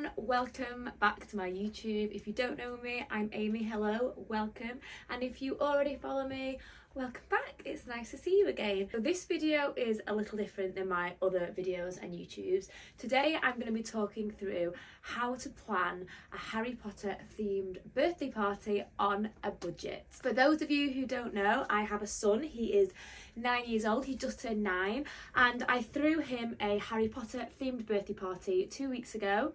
everyone, welcome back to my YouTube. If you don't know me, I'm Amy. Hello, welcome. And if you already follow me, welcome back. It's nice to see you again. So this video is a little different than my other videos and YouTubes. Today I'm going to be talking through how to plan a Harry Potter themed birthday party on a budget. For those of you who don't know, I have a son. He is 9 years old. He just turned 9, and I threw him a Harry Potter themed birthday party 2 weeks ago,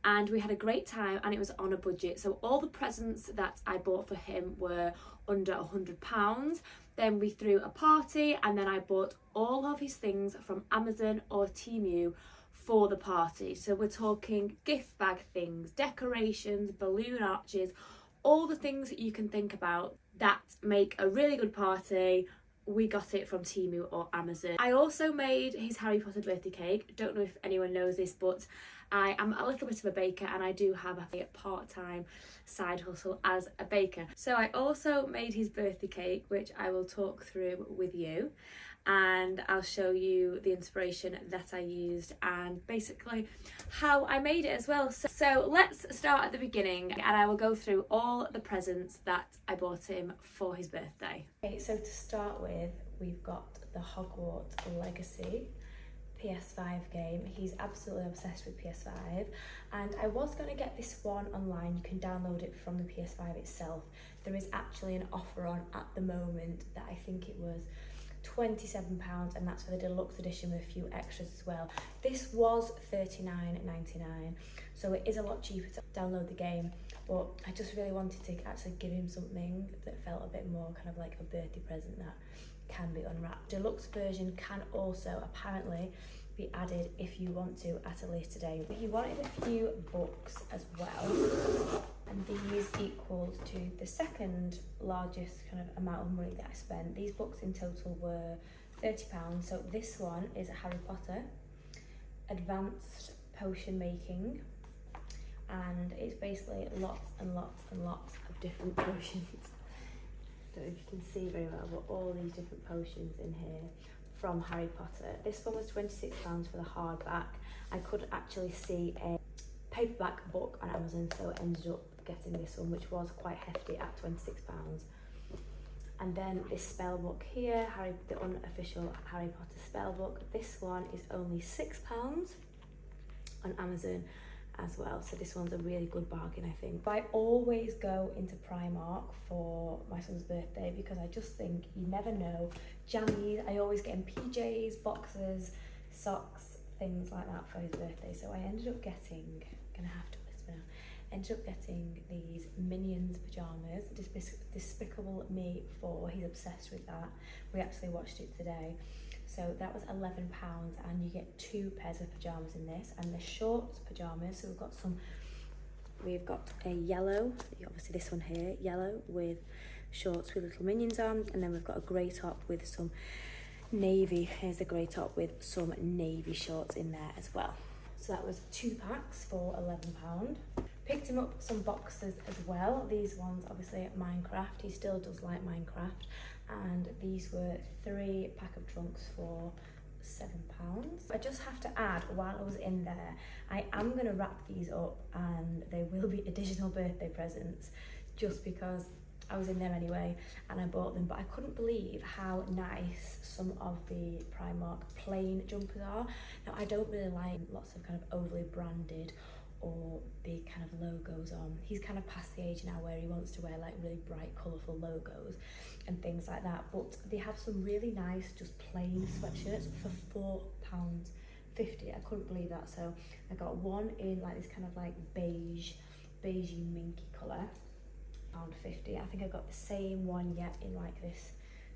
and we had a great time, and it was on a budget. So all the presents that I bought for him were under £100. Then we threw a party, and then I bought all of his things from Amazon or Temu for the party. So we're talking gift bag things, decorations, balloon arches, all the things that you can think about that make a really good party. We got it from Temu or Amazon. I also made his Harry Potter birthday cake. Don't know if anyone knows this, but I am a little bit of a baker, and I do have a part-time side hustle as a baker. So I also made his birthday cake, which I will talk through with you, and I'll show you the inspiration that I used and basically how I made it as well. So let's start at the beginning, and I will go through all the presents that I bought him for his birthday. Okay, so to start with, we've got the Hogwarts Legacy PS5 game. He's absolutely obsessed with PS5, and I was going to get this one online. You can download it from the PS5 itself. There is actually an offer on at the moment that I think it was £27, and that's for the deluxe edition with a few extras as well. This was £39.99, so it is a lot cheaper to download the game, but I just really wanted to actually give him something that felt a bit more kind of like a birthday present that can be unwrapped. Deluxe version can also apparently be added if you want to at a later date. He wanted a few books as well, and these equaled to the second largest kind of amount of money that I spent. These books in total were £30. So this one is a Harry Potter Advanced Potion Making, and it's basically lots and lots and lots of different potions. Don't know if you can see very well, but all these different potions in here from Harry Potter. This one was £26 for the hardback. I couldn't actually see a paperback book on Amazon, so I ended up getting this one, which was quite hefty at £26. And then this spell book here, the unofficial Harry Potter spell book. This one is only £6 on Amazon as well, so this one's a really good bargain, I think. I always go into Primark for my son's birthday because I just think you never know. Jammies, I always get him PJs, boxers, socks, things like that for his birthday. So I ended up getting, gonna have to whisper now, ended up getting these Minions pyjamas, Despicable Me 4. He's obsessed with that. We actually watched it today. So that was £11, and you get 2 pairs of pyjamas in this, and the shorts pyjamas. So we've got a yellow, obviously this one here, yellow with shorts with little minions on, and then we've got a grey top with some navy. Here's a grey top with some navy shorts in there as well. So that was 2 packs for £11. Picked him up some boxes as well. These ones, obviously at Minecraft. He still does like Minecraft. And these were 3 pack of trunks for £7. I just have to add, while I was in there, I am going to wrap these up, and they will be additional birthday presents, just because I was in there anyway and I bought them. But I couldn't believe how nice some of the Primark plain jumpers are. Now, I don't really like lots of kind of overly branded or big kind of logos on. He's kind of past the age now where he wants to wear like really bright colourful logos and things like that, but they have some really nice just plain sweatshirts for £4.50. I couldn't believe that. So I got one in like this kind of like beigey minky colour, £1.50. I think I got the same one yet in like this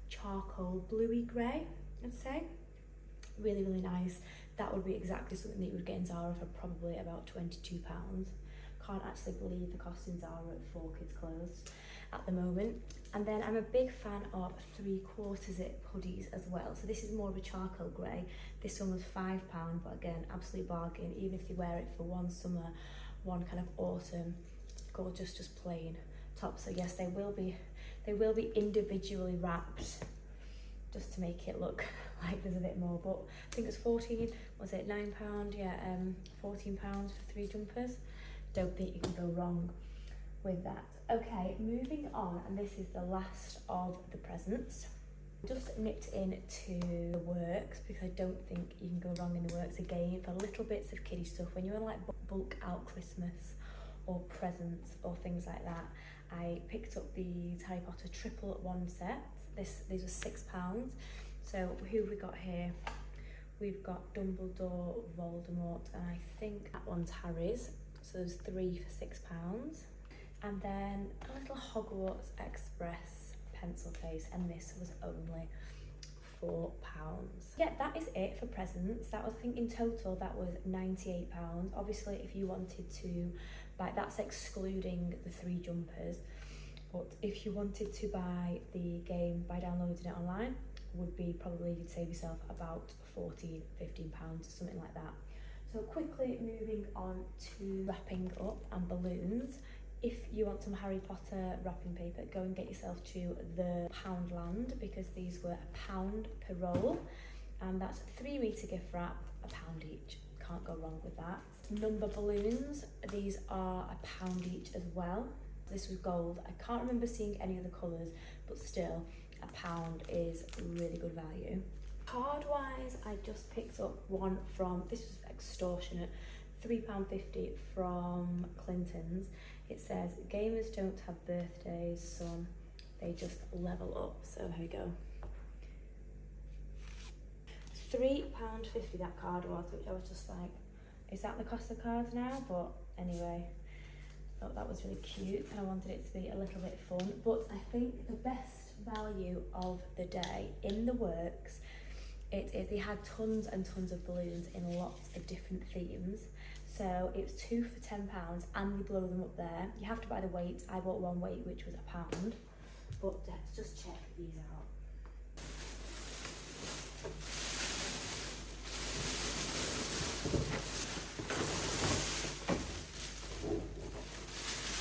charcoal bluey grey, I'd say. Really, really nice. That would be exactly something that you would get in Zara for probably about £22. Can't actually believe the cost in Zara at 4Kids clothes at the moment. And then I'm a big fan of 3/4 zip hoodies as well. So this is more of a charcoal grey. This one was £5, but again, absolute bargain. Even if you wear it for one summer, one kind of autumn, gorgeous, just plain top. So yes, they will be individually wrapped just to make it look like there's a bit more, but I think it's 14, was it £9? Yeah, £14 for 3 jumpers. Don't think you can go wrong with that. Okay, moving on, and this is the last of the presents. Just nipped into the works because I don't think you can go wrong in the works again for little bits of kiddie stuff. When you want to like bulk out Christmas or presents or things like that, I picked up these Harry Potter triple one sets. These were £6. So who have we got here? We've got Dumbledore, Voldemort, and I think that one's Harry's. So there's 3 for £6. And then a little Hogwarts Express pencil case, and this was only £4. Yeah, that is it for presents. That was, I think in total that was £98. Obviously if you wanted to buy, that's excluding the 3 jumpers, but if you wanted to buy the game by downloading it online, would be probably, you'd save yourself about £14-15, something like that. So quickly moving on to wrapping up and balloons. If you want some Harry Potter wrapping paper, go and get yourself to the Poundland, because these were £1 per roll, and that's 3 metre gift wrap, £1 each. Can't go wrong with that. Number balloons, these are £1 each as well. This was gold. I can't remember seeing any other colours, but still, £1 is really good value. Card wise, I just picked up one from, this was extortionate, £3.50 from Clinton's. It says, gamers don't have birthdays, son, they just level up. So here we go. £3.50 that card was, which I was just like, is that the cost of cards now? But anyway, I thought that was really cute and I wanted it to be a little bit fun. But I think the best value of the day in the works, it is, they had tons and tons of balloons in lots of different themes. So it was 2 for £10 and they blow them up there. You have to buy the weight. I bought one weight, which was £1. But let's just check these out.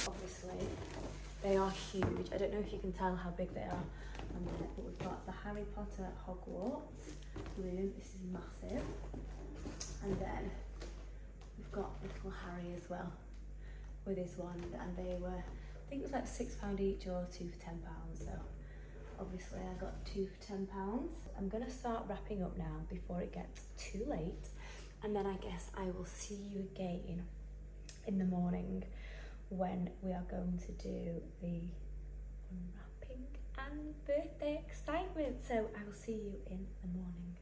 Obviously, they are huge. I don't know if you can tell how big they are on there, but we've got the Harry Potter Hogwarts balloon. This is massive. And then we've got little Harry as well with his wand, and they were, I think it was like £6 each or 2 for £10. So obviously I got 2 for £10. I'm gonna start wrapping up now before it gets too late, and then I guess I will see you again in the morning when we are going to do the unwrapping and birthday excitement. So I will see you in the morning.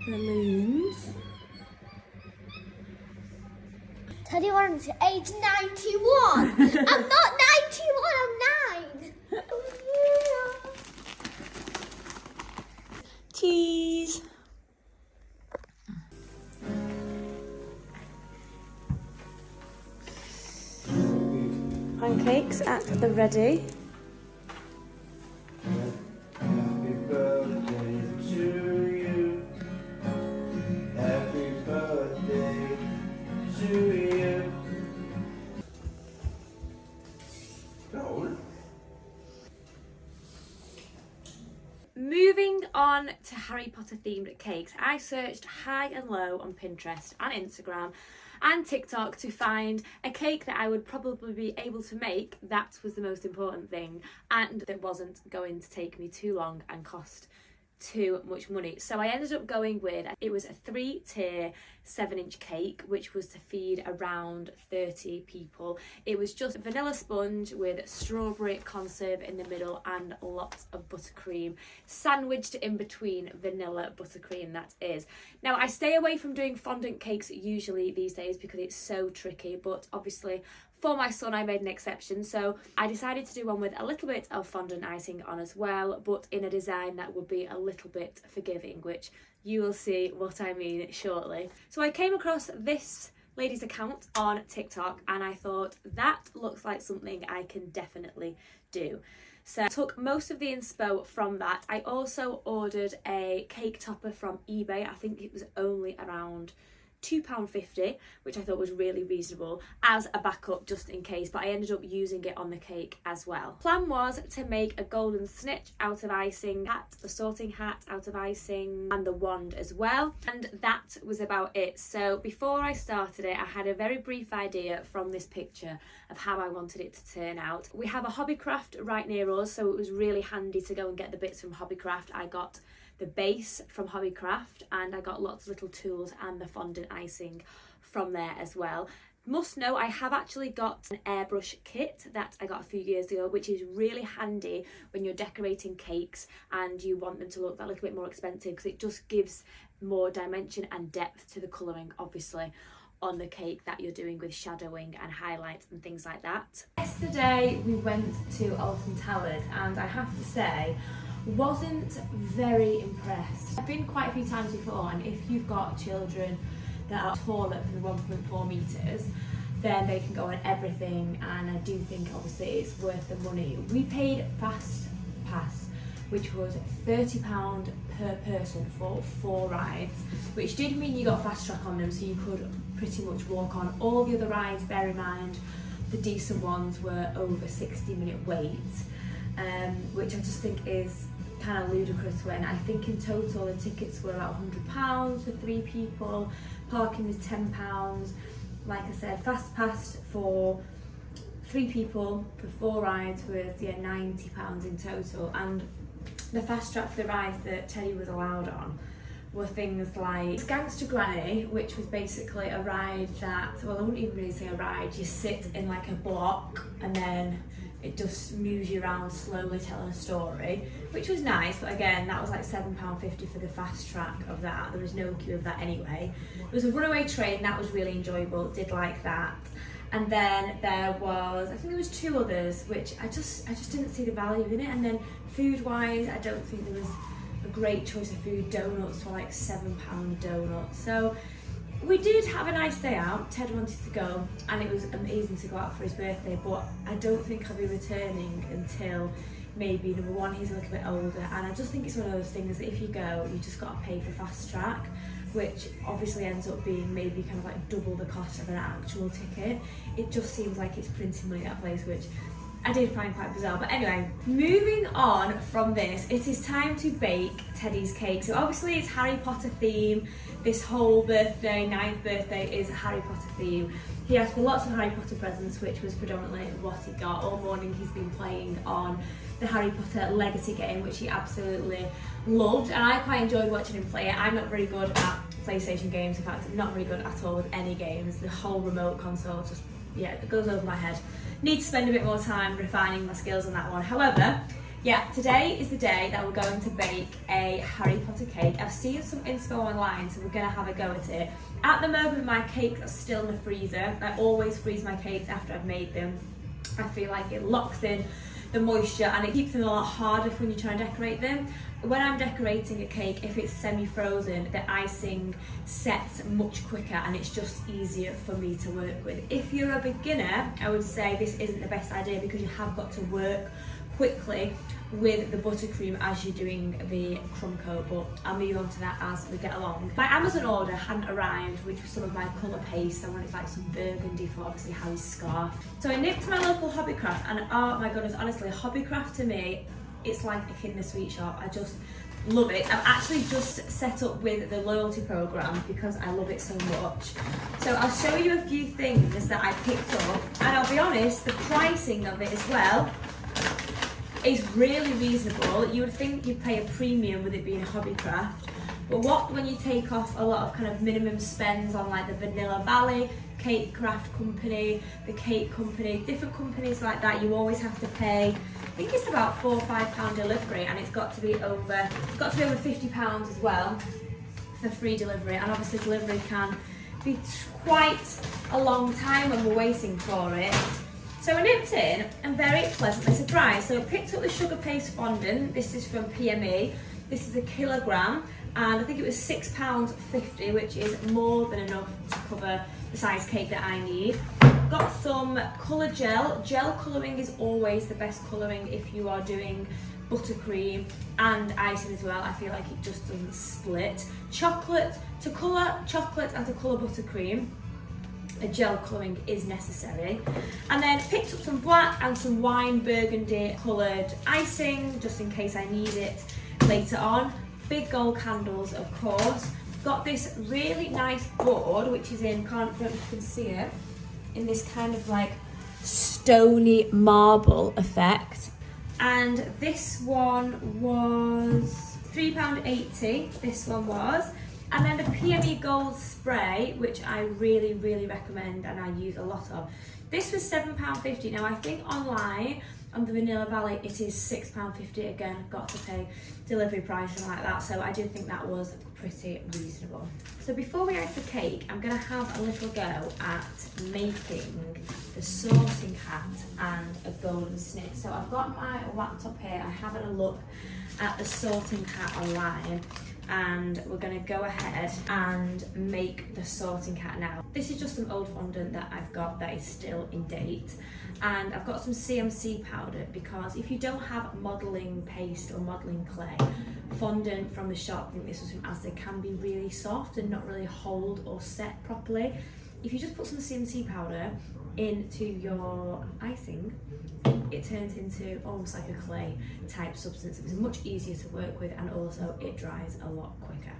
Balloons. 21 to age 91. I'm not 91, I'm 9. Cheese. Pancakes at the ready. Happy birthday to you. Happy birthday to you. Roll. Moving on to Harry Potter themed cakes, I searched high and low on Pinterest and Instagram and TikTok to find a cake that I would probably be able to make. That was the most important thing, and that wasn't going to take me too long and cost too much money. So I ended up going with, it was a 3-tier 7-inch cake, which was to feed around 30 people. It was just vanilla sponge with strawberry conserve in the middle and lots of buttercream sandwiched in between vanilla buttercream, that is. Now I stay away from doing fondant cakes usually these days because it's so tricky, but obviously for my son I made an exception, so I decided to do one with a little bit of fondant icing on as well, but in a design that would be a little bit forgiving, which you will see what I mean shortly. So I came across this lady's account on TikTok, and I thought that looks like something I can definitely do. So I took most of the inspo from that. I also ordered a cake topper from eBay. I think it was only around £2.50, which I thought was really reasonable as a backup just in case, but I ended up using it on the cake as well. Plan was to make a golden snitch out of icing, the sorting hat out of icing, and the wand as well, and that was about it. So before I started it, I had a very brief idea from this picture of how I wanted it to turn out. We have a Hobbycraft right near us, so it was really handy to go and get the bits from Hobbycraft. I got the base from Hobbycraft, and I got lots of little tools and the fondant icing from there as well. Must know, I have actually got an airbrush kit that I got a few years ago, which is really handy when you're decorating cakes and you want them to look that little bit more expensive, because it just gives more dimension and depth to the colouring, obviously, on the cake that you're doing with shadowing and highlights and things like that. Yesterday we went to Alton Towers, and I have to say, wasn't very impressed. I've been quite a few times before, and if you've got children that are taller than 1.4 metres, then they can go on everything, and I do think obviously it's worth the money. We paid Fast Pass, which was £30 per person for 4 rides, which did mean you got fast track on them, so you could pretty much walk on all the other rides. Bear in mind, the decent ones were over 60-minute wait, which I just think is kind of ludicrous, when I think in total the tickets were about £100 for 3 people, parking was £10. Like I said, Fast Pass for 3 people for 4 rides was £90 in total, and the fast track for the rides that Teddy was allowed on were things like Gangster Granny, which was basically a ride that, well, I wouldn't even really say a ride, you sit in like a block and then it just moves you around slowly telling a story, which was nice, but again, that was like £7.50 for the fast track of that. There was no queue of that anyway. There was a runaway train, that was really enjoyable, did like that. And then there was, I think there was 2 others, which I just didn't see the value in it. And then food-wise, I don't think there was a great choice of food. Donuts for like £7 donuts. So we did have a nice day out. Ted wanted to go, and it was amazing to go out for his birthday, but I don't think I'll be returning until maybe, number one, he's a little bit older, and I just think it's one of those things that if you go, you just got to pay for fast track, which obviously ends up being maybe kind of like double the cost of an actual ticket. It just seems like it's printing money at that place, which I did find quite bizarre. But anyway, moving on from this, it is time to bake Teddy's cake. So obviously it's Harry Potter theme. This whole birthday, 9th birthday, is a Harry Potter theme. He asked for lots of Harry Potter presents, which was predominantly what he got. All morning he's been playing on the Harry Potter Legacy game, which he absolutely loved, and I quite enjoyed watching him play it. I'm not very good at PlayStation games, in fact, I'm not very good at all with any games. The whole remote console just, yeah, it goes over my head. Need to spend a bit more time refining my skills on that one. However, yeah, today is the day that we're going to bake a Harry Potter cake. I've seen some inspo online, so we're going to have a go at it. At the moment, my cakes are still in the freezer. I always freeze my cakes after I've made them. I feel like it locks in the moisture and it keeps them a lot harder when you try and decorate them. When I'm decorating a cake, if it's semi-frozen, the icing sets much quicker and it's just easier for me to work with. If you're a beginner, I would say this isn't the best idea, because you have got to work quickly with the buttercream as you're doing the crumb coat, but I'll move on to that as we get along. My Amazon order hadn't arrived, which was some of my colour paste. I wanted like some burgundy for obviously Harry's scarf. So I nipped my local Hobbycraft, and oh my goodness, honestly, Hobbycraft to me, it's like a Kinder Sweet shop. I just love it. I've actually just set up with the loyalty program because I love it so much. So I'll show you a few things that I picked up, and I'll be honest, the pricing of it as well is really reasonable. You would think you'd pay a premium with it being a Hobbycraft, but when you take off a lot of kind of minimum spends on like the Vanilla Valley, Cake Craft Company, the Cake Company, different companies like that, you always have to pay, I think it's about £4 or £5 delivery, and it's got to be over £50 as well for free delivery. And obviously delivery can be quite a long time when we're waiting for it. So I nipped in and very pleasantly surprised. So I picked up the sugar paste fondant. This is from PME. This is a kilogram, and I think it was £6.50, which is more than enough to cover size cake that I need. Got some colour gel. Gel colouring is always the best colouring if you are doing buttercream and icing as well. I feel like it just doesn't split. Chocolate to colour chocolate and to colour buttercream, a gel colouring is necessary. And then picked up some black and some wine burgundy coloured icing just in case I need it later on. Big gold candles, of course. Got this really nice board which is in, I don't know if you can see it, in this kind of like stony marble effect. And this one was £3.80, this one was. And then the PME Gold Spray, which I really, really recommend and I use a lot of. This was £7.50. Now I think online on the Vanilla Valley it is £6.50 again. Got to pay delivery price and like that, so I did think that was pretty reasonable. So before we ice the cake, I'm going to have a little go at making the sorting hat and a golden snip. So I've got my laptop here, I have a look at the sorting hat online, and we're going to go ahead and make the sorting hat now. This is just some old fondant that I've got that is still in date, and I've got some CMC powder because if you don't have modelling paste or modelling clay, fondant from the shop, I think this was from Asda, can be really soft and not really hold or set properly. If you just put some CMC powder into your icing, it turns into almost like a clay type substance. It's much easier to work with and also it dries a lot quicker.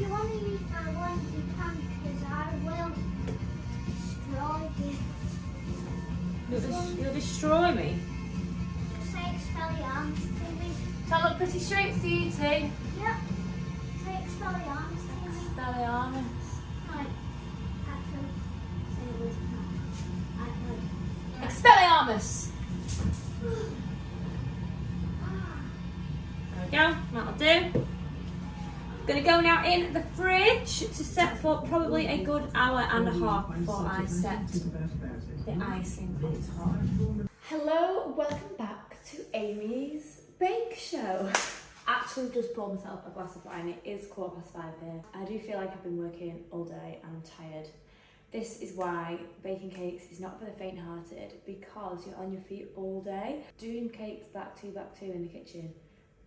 If you want to use my ones, you can, because I will destroy you. You'll destroy me? Say Expelliarmus to me. That look pretty straight to you, T. Yep. Say Expelliarmus to me. Expelliarmus. Right. Actually, say it was not. Actually. Expelliarmus! There we go, that'll do. Gonna go now in the fridge to set for probably a good hour and a half before I set the icing on top. Hello, welcome back to Amy's Bake Show. Actually just poured myself a glass of wine. It is 5:15 here. I do feel like I've been working all day and I'm tired. This is why baking cakes is not for the faint-hearted, because you're on your feet all day. Doing cakes back to in the kitchen,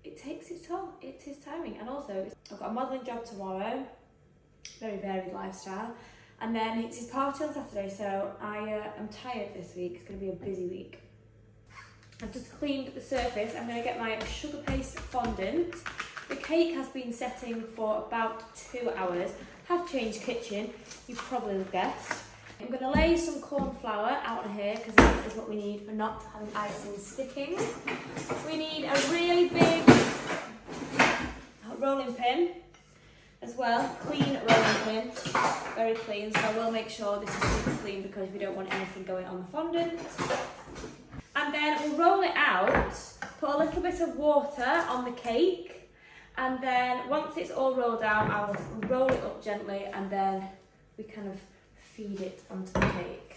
it takes its toll. It is tiring. And also, I've got a modelling job tomorrow, very varied lifestyle. And then it's his party on Saturday, so I am tired this week. It's going to be a busy week. I've just cleaned the surface. I'm going to get my sugar paste fondant. The cake has been setting for about 2 hours. Have changed kitchen, you probably guessed. I'm going to lay some corn flour out on here because that is what we need for not having icing sticking. We need a really big rolling pin as well, clean rolling pin, very clean. So I will make sure this is super clean because we don't want anything going on the fondant. And then we'll roll it out, put a little bit of water on the cake, and then once it's all rolled out, I'll roll it up gently and then we kind of feed it onto the cake.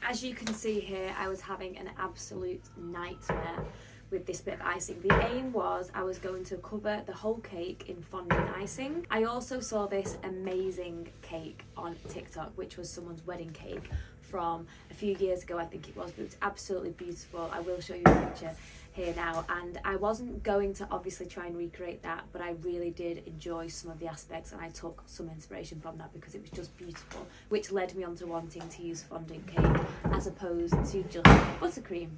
As you can see here, I was having an absolute nightmare with this bit of icing. The aim was I was going to cover the whole cake in fondant icing. I also saw this amazing cake on TikTok, which was someone's wedding cake from a few years ago, I think it was, but it's absolutely beautiful. I will show you a picture here now, and I wasn't going to obviously try and recreate that, but I really did enjoy some of the aspects and I took some inspiration from that because it was just beautiful, which led me on to wanting to use fondant cake as opposed to just buttercream.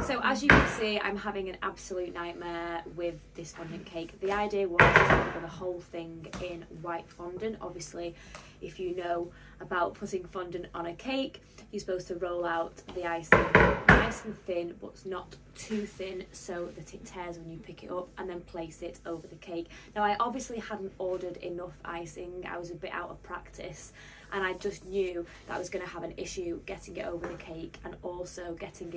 So So as you can see, I'm having an absolute nightmare with this fondant cake. The idea was to cover the whole thing in white fondant. Obviously, if you know about putting fondant on a cake, you're supposed to roll out the icing nice and thin, but not too thin so that it tears when you pick it up, and then place it over the cake. Now, I obviously hadn't ordered enough icing. I was a bit out of practice, and I just knew that I was going to have an issue getting it over the cake and also getting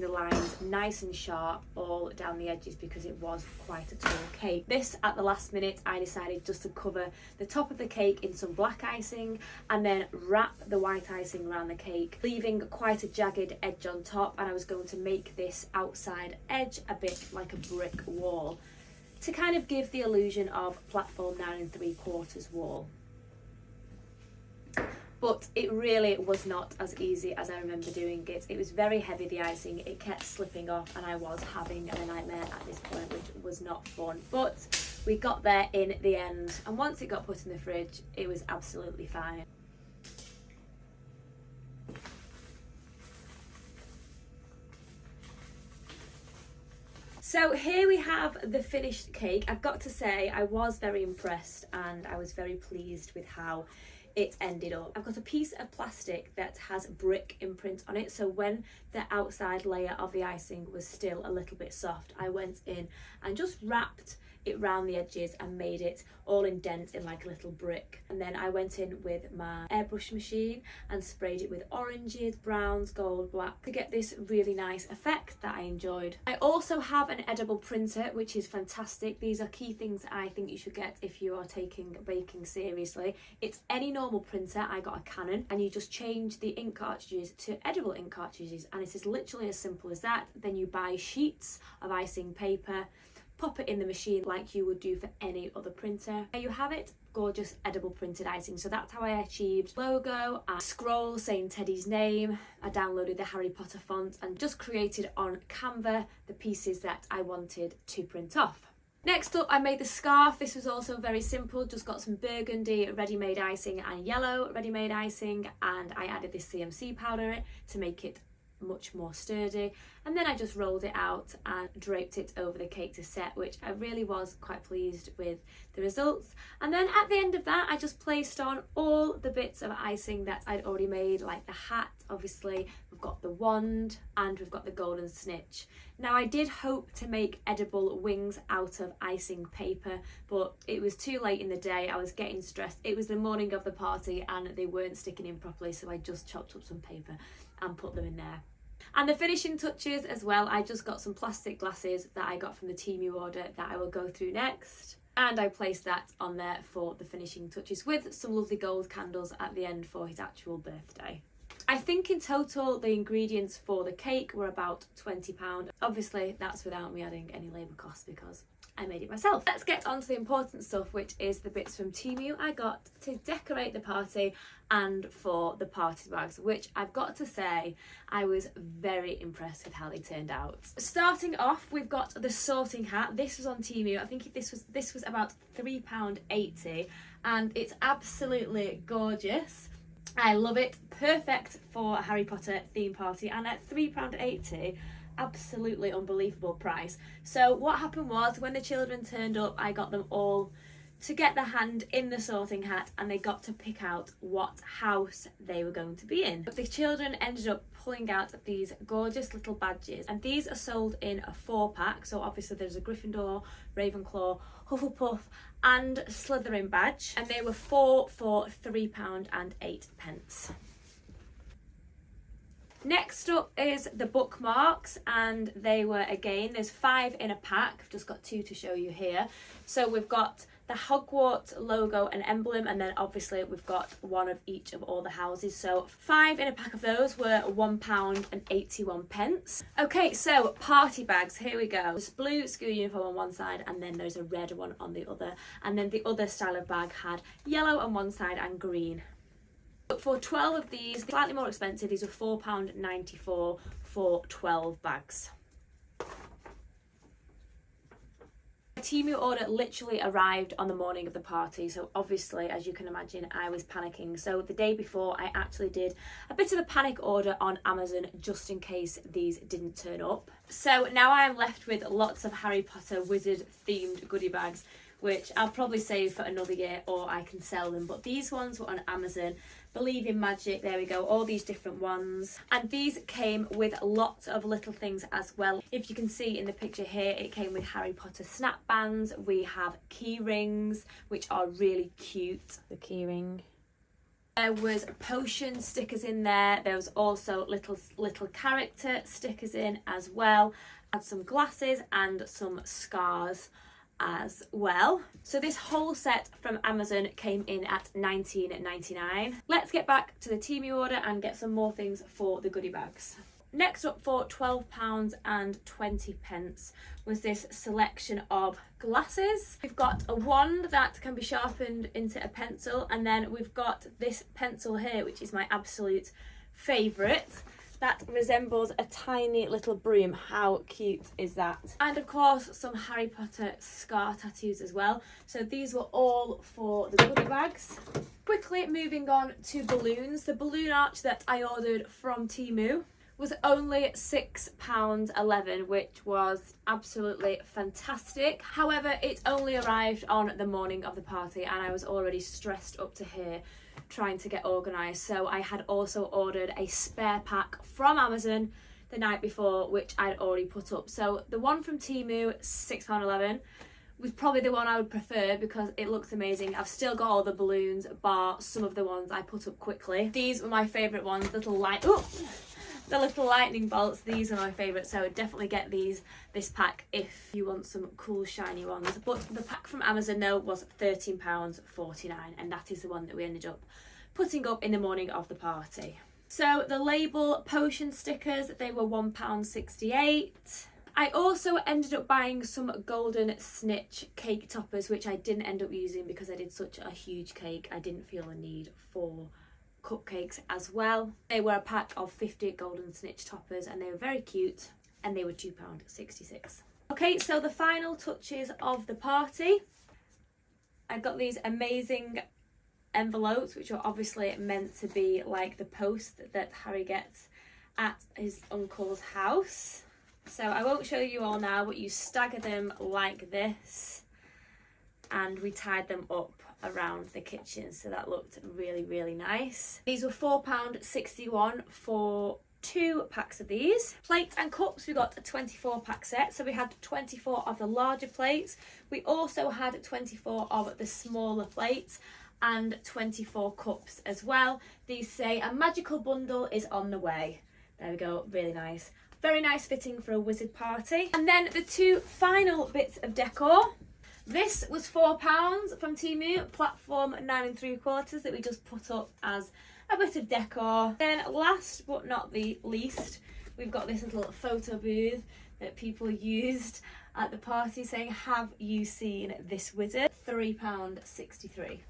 the lines nice and sharp all down the edges, because it was quite a tall cake. This, at the last minute, I decided just to cover the top of the cake in some black icing and then wrap the white icing around the cake, leaving quite a jagged edge on top, and I was going to make this outside edge a bit like a brick wall to kind of give the illusion of platform 9 3/4 wall. But it really was not as easy as I remember doing it. It was very heavy, the icing, it kept slipping off, and I was having a nightmare at this point, which was not fun. But we got there in the end, and once it got put in the fridge, it was absolutely fine. So here we have the finished cake. I've got to say, I was very impressed and I was very pleased with how it ended up. I've got a piece of plastic that has brick imprint on it, so when the outside layer of the icing was still a little bit soft, I went in and just wrapped it round the edges and made it all indent in like a little brick. And then I went in with my airbrush machine and sprayed it with oranges, browns, gold, black to get this really nice effect that I enjoyed. I also have an edible printer, which is fantastic. These are key things I think you should get if you are taking baking seriously. It's any normal printer. I got a Canon, and you just change the ink cartridges to edible ink cartridges, and it is literally as simple as that. Then you buy sheets of icing paper, pop it in the machine like you would do for any other printer. There you have it, gorgeous edible printed icing. So that's how I achieved logo, a scroll saying Teddy's name. I downloaded the Harry Potter font and just created on Canva the pieces that I wanted to print off. Next up, I made the scarf. This was also very simple, just got some burgundy ready-made icing and yellow ready-made icing, and I added this CMC powder to make it much more sturdy, and then I just rolled it out and draped it over the cake to set, which I really was quite pleased with the results. And then at the end of that, I just placed on all the bits of icing that I'd already made, like the hat. Obviously we've got the wand and we've got the golden snitch. Now, I did hope to make edible wings out of icing paper, but it was too late in the day. I was getting stressed. It was the morning of the party and they weren't sticking in properly, so I just chopped up some paper and put them in there. And the finishing touches as well, I just got some plastic glasses that I got from the Temu order that I will go through next, and I placed that on there for the finishing touches with some lovely gold candles at the end for his actual birthday. I think in total the ingredients for the cake were about £20. Obviously that's without me adding any labour costs because I made it myself. Let's get on to the important stuff, which is the bits from Temu I got to decorate the party and for the party bags, which I've got to say I was very impressed with how they turned out. Starting off, we've got the sorting hat. This was on Temu. I think this was about £3.80, and it's absolutely gorgeous. I love it. Perfect for a Harry Potter theme party, and at £3.80, absolutely unbelievable price. So what happened was, when the children turned up, I got them all to get their hand in the sorting hat, and they got to pick out what house they were going to be in. The children ended up pulling out these gorgeous little badges, and these are sold in a 4-pack. So obviously there's a Gryffindor, Ravenclaw, Hufflepuff and Slytherin badge, and they were 4 for £3.08. Next up is the bookmarks, and they were, again, there's 5 in a pack. I've just got 2 to show you here. So we've got the Hogwarts logo and emblem, and then obviously we've got one of each of all the houses. So 5 in a pack of those were £1.81. Okay, so party bags, here we go. There's blue school uniform on one side, and then there's a red one on the other, and then the other style of bag had yellow on one side and green. But for 12 of these, slightly more expensive, these are £4.94 for 12 bags. The Temu order literally arrived on the morning of the party, so obviously, as you can imagine, I was panicking. So the day before, I actually did a bit of a panic order on Amazon just in case these didn't turn up. So now I am left with lots of Harry Potter wizard themed goodie bags, which I'll probably save for another year or I can sell them. But these ones were on Amazon. Believe in Magic, there we go, all these different ones. And these came with lots of little things as well. If you can see in the picture here, it came with Harry Potter snap bands. We have key rings, which are really cute. The key ring. There was potion stickers in there. There was also little character stickers in as well. And some glasses and some scars as well. So this whole set from Amazon came in at $19.99. Let's get back to the Temu order and get some more things for the goodie bags. Next up for £12.20 was this selection of glasses. We've got a wand that can be sharpened into a pencil, and then we've got this pencil here, which is my absolute favourite. That resembles a tiny little broom. How cute is that? And of course, some Harry Potter scar tattoos as well. So these were all for the goodie bags. Quickly moving on to balloons. The balloon arch that I ordered from Temu was only £6.11, which was absolutely fantastic. However, it only arrived on the morning of the party and I was already stressed up to here trying to get organised. So I had also ordered a spare pack from Amazon the night before, which I'd already put up. So the one from Temu, £6.11, was probably the one I would prefer because it looks amazing. I've still got all the balloons, bar some of the ones I put up quickly. These were my favourite ones, the little lightning bolts. These are my favourite, so definitely get this pack if you want some cool shiny ones. But the pack from Amazon though was £13.49, and that is the one that we ended up putting up in the morning of the party. So the label potion stickers, they were £1.68. I also ended up buying some golden snitch cake toppers, which I didn't end up using because I did such a huge cake. I didn't feel a need for cupcakes as well. They were a pack of 50 golden snitch toppers and they were very cute, and they were £2.66. Okay, so the final touches of the party. I got these amazing envelopes, which are obviously meant to be like the post that Harry gets at his uncle's house. So I won't show you all now, but you stagger them like this, and we tied them up around the kitchen, so that looked really, really nice. These were £4.61 for 2 packs of these. Plates and cups, we got a 24 pack set, so we had 24 of the larger plates. We also had 24 of the smaller plates and 24 cups as well. These say a magical bundle is on the way. There we go, really nice. Very nice fitting for a wizard party. And then the 2 final bits of decor. This was £4 from Temu, platform 9 3/4 that we just put up as a bit of decor. Then last but not the least, we've got this little photo booth that people used at the party saying, "Have you seen this wizard?" £3.63.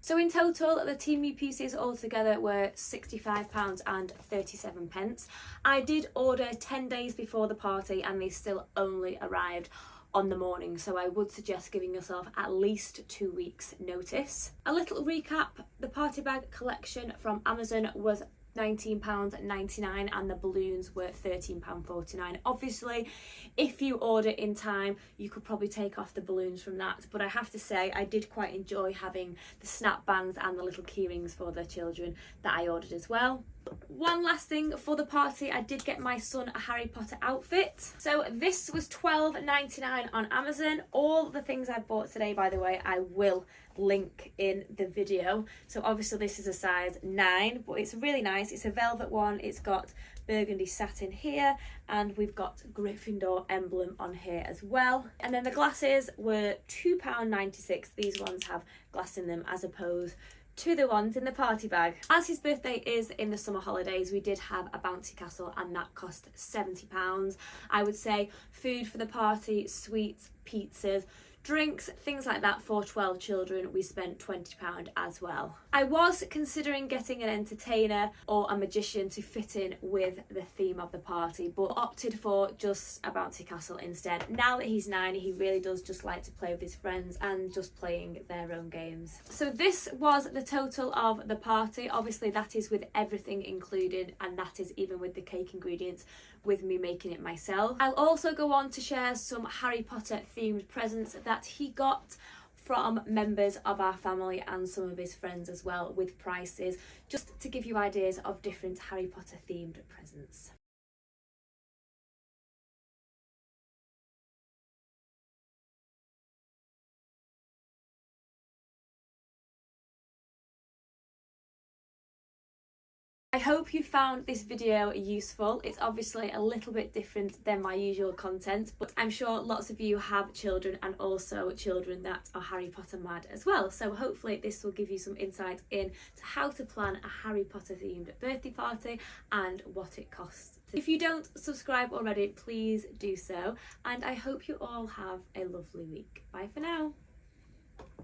So in total, the Temu pieces altogether were £65.37. I did order 10 days before the party and they still only arrived on the morning, so I would suggest giving yourself at least 2 weeks notice. A little recap, the party bag collection from Amazon was £19.99 and the balloons were £13.49. Obviously, if you order in time, you could probably take off the balloons from that, but I have to say I did quite enjoy having the snap bands and the little key rings for the children that I ordered as well. One last thing for the party, I did get my son a Harry Potter outfit. So this was £12.99 on Amazon. All the things I bought today, by the way, I will link in the video. So obviously this is a size 9, but it's really nice. It's a velvet one. It's got burgundy satin here, and we've got Gryffindor emblem on here as well. And then the glasses were £2.96. These ones have glass in them as opposed to the ones in the party bag. As his birthday is in the summer holidays, we did have a bouncy castle and that cost £70. I would say food for the party, sweets, pizzas, drinks, things like that. For 12 children, we spent £20 as well. I was considering getting an entertainer or a magician to fit in with the theme of the party, but opted for just a bouncy castle instead. Now that he's 9, he really does just like to play with his friends and just playing their own games. So this was the total of the party. Obviously that is with everything included, and that is even with the cake ingredients, with me making it myself. I'll also go on to share some Harry Potter themed presents that he got from members of our family and some of his friends as well, with prices, just to give you ideas of different Harry Potter themed presents. I hope you found this video useful. It's obviously a little bit different than my usual content, but I'm sure lots of you have children, and also children that are Harry Potter mad as well. So hopefully this will give you some insight into how to plan a Harry Potter themed birthday party and what it costs. If you don't subscribe already, please do so, and I hope you all have a lovely week. Bye for now.